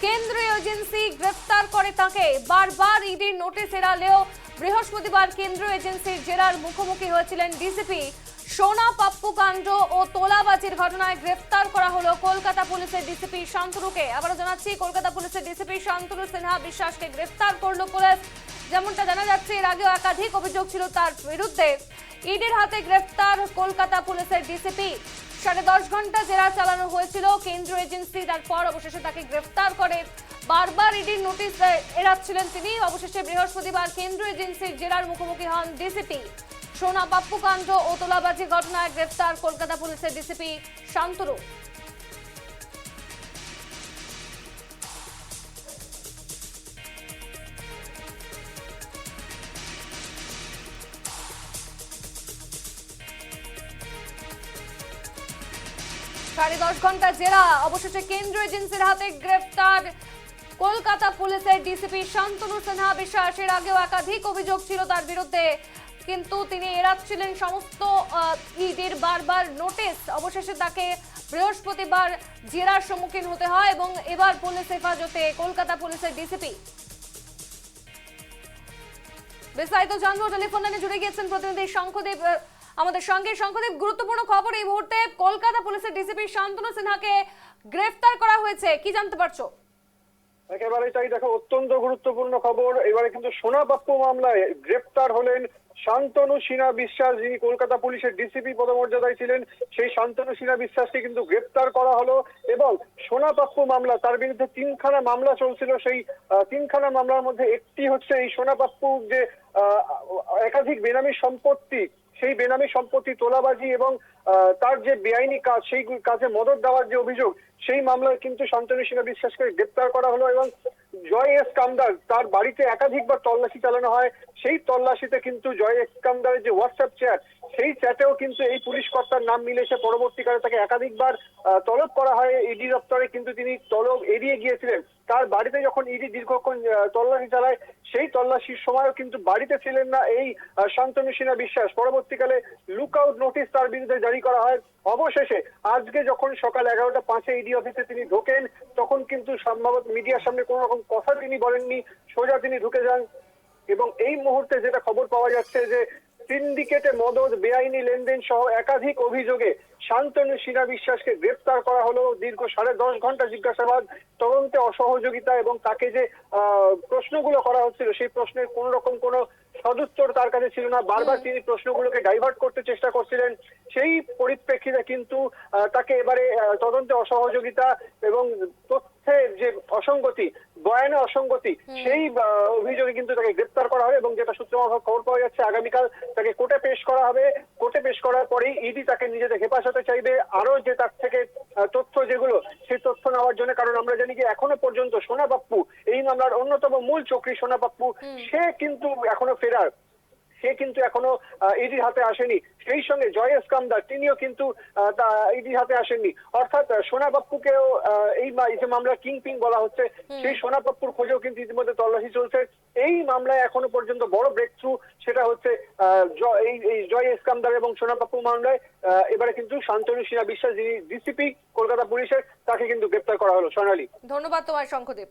কেন্দ্রীয় এজেন্সি গ্রেফতার করে তাকে। বারবার ইডির নোটিশ এড়ালেও বৃহস্পতিবার কেন্দ্রীয় এজেন্সির জেরার মুখোমুখি হয়েছিলেন ডিসিপি। সোনা পাপ্পু কাণ্ড ও তোলাবাজির ঘটনায় গ্রেফতার করা হলো কলকাতা পুলিশের ডিসিপি শান্তনুকে। আবারও জানাচ্ছি, কলকাতা পুলিশের ডিসিপি শান্তনু সিনহা বিশ্বাসকে গ্রেফতার করলো পুলিশ। যেমনটা জানা যাচ্ছে, এর আগেও একাধিক অভিযোগ ছিল তার বিরুদ্ধে। ইডির হাতে গ্রেফতার কলকাতা পুলিশের ডিসিপি। 10.5 ঘন্টা জেরা চালানো হয়েছিল কেন্দ্রীয় এজেন্সি, তারপর অবশেষে তাকে গ্রেফতার করে। বারবার ইডির নোটিশ এড়াচ্ছিলেন তিনি। অবশেষে বৃহস্পতিবার কেন্দ্রীয় এজেন্সির জেরার মুখোমুখি হন ডিসিপি। সোনা পাপ্পু কাণ্ড ও তোলাবাজি ঘটনায় গ্রেফতার কলকাতা পুলিশের ডিসিপি শান্তনু। 10.5 ঘন্টা জেরা, অবশেষে কেন্দ্রীয় এজেন্সির হাতে গ্রেফতার কলকাতা পুলিশের ডিসিপি শান্তনু সিনহা বিশ্বাস। এর আগেও একাধিক অভিযোগ ছিল তার বিরুদ্ধে, কিন্তু তিনি এড়াচ্ছিলেন সমস্ত ইডির বারবার নোটিশ। অবশেষে তাকে বৃহস্পতিবার জেরার সম্মুখীন হতে হয় এবং এবার পুলিশ হেফাজতে কলকাতা পুলিশের ডিসিপি। বিস্তারিত জানবো, টেলিফোন লাইনে জুড়ে গিয়েছেন প্রতিনিধি শঙ্খদেব আমাদের সঙ্গে। শঙ্খদেব, গুরুত্বপূর্ণ খবর এই মুহূর্তে, কলকাতা পুলিশের ডিসিপি শান্তনু সিনহাকে গ্রেফতার করা হয়েছে, কি জানতে পারছো? একেবারে তাই, দেখো অত্যন্ত গুরুত্বপূর্ণ খবর। এবারে কিন্তু সোনা পাপ্পু মামলায় গ্রেফতার হলেন শান্তনু সিনহা বিশ্বাস, যিনি কলকাতা পুলিশের ডিসিপি পদমর্যাদায় ছিলেন। সেই শান্তনু সিনহা বিশ্বাসকে কিন্তু গ্রেফতার করা হলো এবং সোনা পাপ্পু মামলা, তার বিরুদ্ধে 3খানা মামলা চলছিল। সেই 3খানা মামলার মধ্যে একটি হচ্ছে এই সোনা পাপ্পু যে একাধিক বেনামি সম্পত্তি, সেই বেনামি সম্পত্তি তোলাবাজি এবং তার যে বেআইনি কাজ, সেই কাজে মদত দেওয়ার যে অভিযোগ, সেই মামলায় কিন্তু শান্তনু সিনহা বিশ্বাসকে গ্রেপ্তার করা হলো এবং জয় এস কামদার, তার বাড়িতে একাধিকবার তল্লাশি চালানো হয়। সেই তল্লাশিতে কিন্তু জয় এস কামদারের যে হোয়াটসঅ্যাপ চ্যাট, সেই চ্যাটেও কিন্তু এই পুলিশ কর্তার নাম মিলেছে। পরবর্তীকালে তাকে একাধিকবার তলব করা হয় ইডি দপ্তরে, কিন্তু তিনি তলব এড়িয়ে গিয়েছিলেন। তার বাড়িতে যখন ইডি দীর্ঘক্ষণ তল্লাশি চালায়, সেই তল্লাশির সময়ও কিন্তু বাড়িতে ছিলেন না এই শান্তনু সিনহা বিশ্বাস। পরবর্তীকালে লুকআউট নোটিশ তার বিরুদ্ধে জারি করা হয়। অবশেষে আজকে যখন সকাল 11টা 5-এ ইডি অফিসে তিনি ঢোকেন, তখন কিন্তু সম্ভবত মিডিয়ার সামনে কোনো রকম কথা তিনি বলেননি, সোজা তিনি ঢুকে যান। এবং এই মুহূর্তে যেটা খবর পাওয়া যাচ্ছে যে সিন্ডিকেটে মদত, বেআইনি লেনদেন সহ একাধিক অভিযোগে শান্তনু সিনহা বিশ্বাসকে গ্রেপ্তার করা হলো। দীর্ঘ 10.5 ঘন্টা জিজ্ঞাসাবাদ, তদন্তে অসহযোগিতা এবং তাকে যে প্রশ্নগুলো করা হচ্ছিল, সেই প্রশ্নের কোন রকম কোনো সদুত্তর তার কাছে ছিল না। বারবার তিনি প্রশ্নগুলোকে ডাইভার্ট করতে চেষ্টা করছিলেন। সেই পরিপ্রেক্ষিতে কিন্তু তাকে এবারে তদন্তে অসহযোগিতা এবং তথ্যের যে অসঙ্গতি, বয়ানে অসঙ্গতি, সেই অভিযোগে কিন্তু তাকে গ্রেপ্তার করা হবে এবং যেটা সূত্র মারফত খবর পাওয়া যাচ্ছে, আগামীকাল তাকে কোর্টে পেশ করা হবে। কোর্টে পেশ করার পরেই ইডি তাকে নিজেদের হেফাজতে চাইবে, আরো যে তার থেকে তথ্য যেগুলো, সেই তথ্য নেওয়ার জন্য। কারণ আমরা জানি যে এখনো পর্যন্ত সোনা পাপ্পু, এই মামলার অন্যতম মূল চক্রী সোনা পাপ্পু, সে কিন্তু এখনো ফেরার, সে কিন্তু এখনো ইডির হাতে আসেনি। সেই সঙ্গে জয় এস কামদার, তিনিও কিন্তু ইডির হাতে আসেননি। অর্থাৎ সোনা পাপ্পুকেও এই যে মামলা কিংপিং বলা হচ্ছে, সেই সোনা পাপ্পুর খোঁজেও কিন্তু ইতিমধ্যে তল্লাশি চলছে। এই মামলায় এখনো পর্যন্ত বড় ব্রেক থ্রু, সেটা হচ্ছে এই জয় এস কামদার এবং সোনা পাপ্পু মামলায় এবারে কিন্তু শান্তনু সিনহা বিশ্বাস, যিনি ডিসিপি কলকাতা পুলিশের, তাকে কিন্তু গ্রেপ্তার করা হলো। সোনালী, ধন্যবাদ তোমার শঙ্খদেব।